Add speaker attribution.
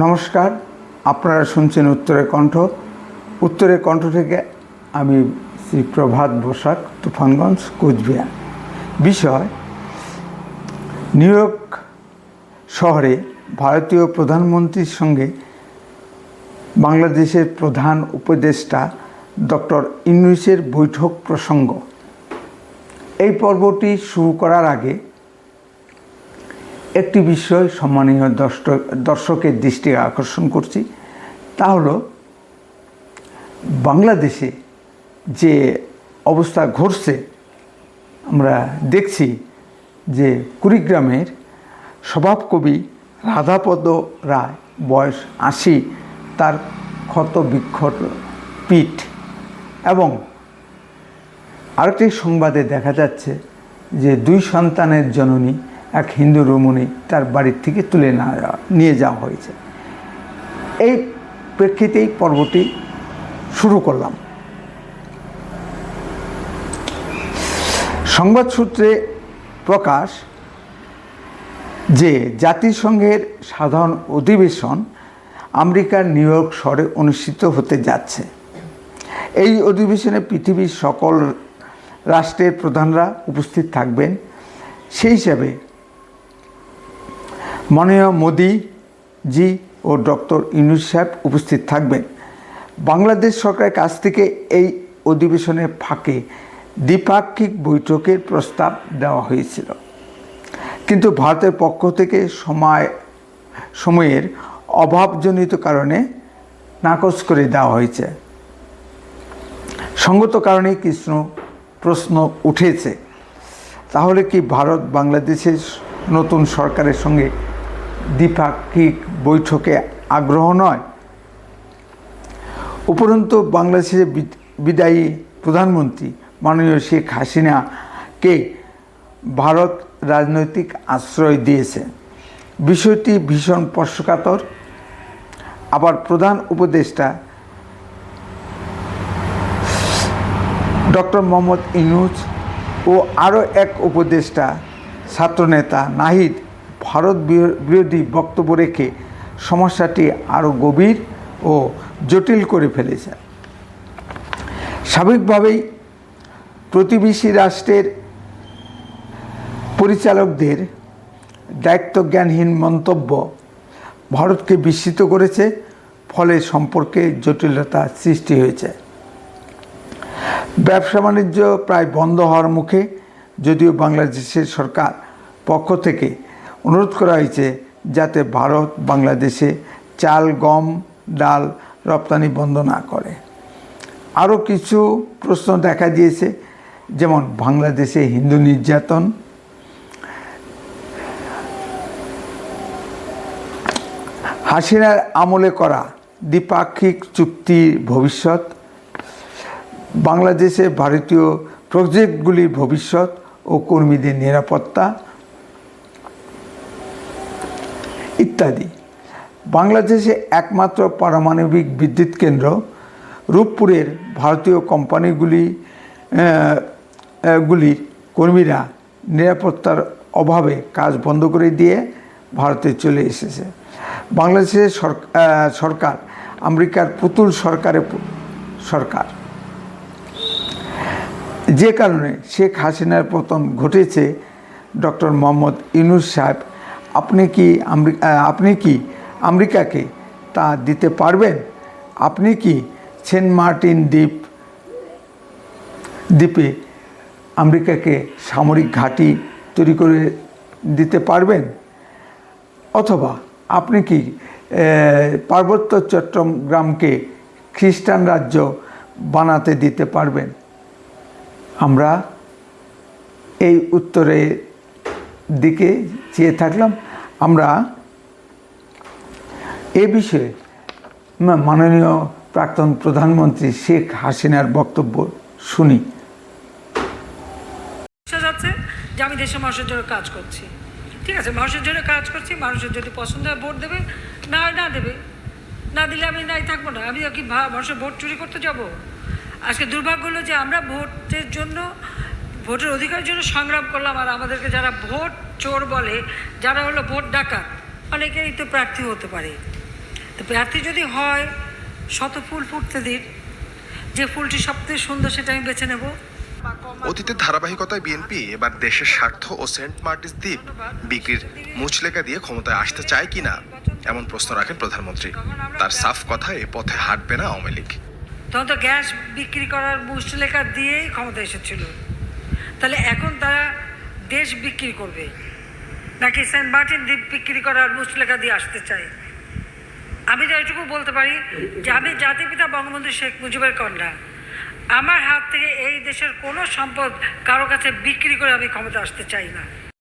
Speaker 1: নমস্কার, আপনারা শুনছেন উত্তরের কণ্ঠ। উত্তরের কণ্ঠ থেকে আমি শ্রী প্রভাত বসাক, তুফানগঞ্জ, কোচবিহার। বিষয়: নিউ ইয়র্ক শহরে ভারতীয় প্রধানমন্ত্রীর সঙ্গে বাংলাদেশের প্রধান উপদেষ্টা ডক্টর ইউনূসের বৈঠক প্রসঙ্গ। এই পর্বটি শুরু করার আগে একটি বিষয় সম্মানীয় দর্শকের দৃষ্টি আকর্ষণ করছি, তা হলো বাংলাদেশে যে অবস্থা ঘটছে। আমরা দেখছি যে কুড়িগ্রামের স্বভাবকবি রাধাপদ রায়, বয়স ৮০, তার ক্ষত বিক্ষত পিঠ, এবং আরেকটি সংবাদে দেখা যাচ্ছে যে 2 সন্তানের জননী এক হিন্দু রমণী তার বাড়ির থেকে তুলে নিয়ে যাওয়া হয়েছে। এই প্রেক্ষিতেই পর্বটি শুরু করলাম। সংবাদ সূত্রে প্রকাশ যে জাতিসংঘের সাধারণ অধিবেশন আমেরিকার নিউ ইয়র্ক শহরে অনুষ্ঠিত হতে যাচ্ছে। এই অধিবেশনে পৃথিবীর সকল রাষ্ট্রের প্রধানরা উপস্থিত থাকবেন। সেই হিসাবে মাননীয় মোদিজি ও ডক্টর ইউনূস সাহেব উপস্থিত থাকবেন। বাংলাদেশ সরকারের কাছ থেকে এই অধিবেশনের ফাঁকে দ্বিপাক্ষিক বৈঠকের প্রস্তাব দেওয়া হয়েছিল, কিন্তু ভারতের পক্ষ থেকে সময়ের অভাবজনিত কারণে নাকচ করে দেওয়া হয়েছে। সঙ্গত কারণে কিছু প্রশ্ন উঠেছে। তাহলে কি ভারত বাংলাদেশের নতুন সরকারের সঙ্গে দ্বিপাক্ষিক বৈঠকে আগ্রহ নয়? উপরন্তু বাংলাদেশের বিদায়ী প্রধানমন্ত্রী মাননীয় শেখ হাসিনাকে ভারত রাজনৈতিক আশ্রয় দিয়েছে। বিষয়টি ভীষণ স্পর্শকাতর। আবার প্রধান উপদেষ্টা ডক্টর মোহাম্মদ ইউনূস ও আরও এক উপদেষ্টা ছাত্রনেতা নাহিদ ভারত বিরোধী বক্তব্য রেখে সমস্যাটি আরও গভীর ও জটিল করে ফেলেছে। স্বাভাবিকভাবেই প্রতিবেশী রাষ্ট্রের পরিচালকদের দায়িত্বজ্ঞানহীন মন্তব্য ভারতকে বিস্মিত করেছে, ফলে সম্পর্কে জটিলতা সৃষ্টি হয়েছে। ব্যবসা বাণিজ্য প্রায় বন্ধ হওয়ার মুখে, যদিও বাংলাদেশের সরকার পক্ষ থেকে অনুরোধ করা হয়েছে যাতে ভারত বাংলাদেশে চাল, গম, ডাল রপ্তানি বন্ধ না করে। আরও কিছু প্রশ্ন দেখা দিয়েছে, যেমন বাংলাদেশে হিন্দু নির্যাতন, হাসিনার আমলে করা দ্বিপাক্ষিক চুক্তির ভবিষ্যৎ, বাংলাদেশে ভারতীয় প্রজেক্টগুলির ভবিষ্যৎ ও কর্মীদের নিরাপত্তা ইত্যাদি। বাংলাদেশে একমাত্র পারমাণবিক বিদ্যুৎ কেন্দ্র রূপপুরের ভারতীয় কোম্পানিগুলির কর্মীরা নিরাপত্তার অভাবে কাজ বন্ধ করে দিয়ে ভারতে চলে এসেছে। বাংলাদেশের সরকার আমেরিকার পুতুল সরকার, যে কারণে শেখ হাসিনার পতন ঘটেছে। ডক্টর মোহাম্মদ ইউনূস সাহেব, আপনি কি আমেরিকাকে তা দিতে পারবেন? আপনি কি সেন্ট মার্টিন দ্বীপে আমেরিকাকে সামরিক ঘাঁটি তৈরি করে দিতে পারবেন? অথবা আপনি কি পার্বত্য চট্টগ্রামকে খ্রিস্টান রাজ্য বানাতে দিতে পারবেন? আমরা এই উত্তরের দিকে চেয়ে থাকলাম। আমরা এ বিষয়ে মাননীয় প্রাক্তন প্রধানমন্ত্রী শেখ হাসিনার বক্তব্য শুনি।
Speaker 2: যাচ্ছে যে আমি দেশের মানুষের জন্য কাজ করছি, ঠিক আছে, মানুষের জন্য কাজ করছি, মানুষের যদি পছন্দ হয় ভোট দেবে, না হয় না দেবে, না দিলে আমি নাই থাকবো না। আমি কি মানুষের ভোট চুরি করতে যাব? আজকে দুর্ভাগ্য হলো যে আমরা ভোটের জন্য, ভোটের অধিকারের জন্য সংগ্রাম করলাম, আর আমাদেরকে যারা ভোট চোর বলে, যারা হলো ভোট ডাকাত, অনেকেই তো প্রার্থী হতে পারে। তো প্রার্থী যদি হয় শত ফুল ফুটতে দিন, যে ফুলটি সবচেয়ে সুন্দর সেটা আমি বেছে নেব।
Speaker 3: অতীতের ধারাবাহিকতায় বিএনপি এবার দেশের স্বার্থ ও সেন্ট মার্টিস দ্বীপ বিক্রির মুচলেকা দিয়ে ক্ষমতায় আসতে চায় কিনা এমন প্রশ্ন রাখেন প্রধানমন্ত্রী। তার সাফ কথা, এ পথে হাঁটবে না আওয়ামী লীগ।
Speaker 2: তখন তো গ্যাস বিক্রি করার মুচলেখা দিয়েই ক্ষমতা এসেছিল, তাহলে এখন তারা দেশ বিক্রি করবে নাকি সেন্ট মার্টিন দ্বীপ বিক্রি করার মুচলেখা দিয়ে আসতে চায়? আমি তো এটুকু বলতে পারি যে আমি জাতিপিতা বঙ্গবন্ধু শেখ মুজিবের কন্যা। আমার হাত থেকে এই দেশের কোনো সম্পদ কারো কাছে বিক্রি করে আমি ক্ষমতা আসতে চাই না।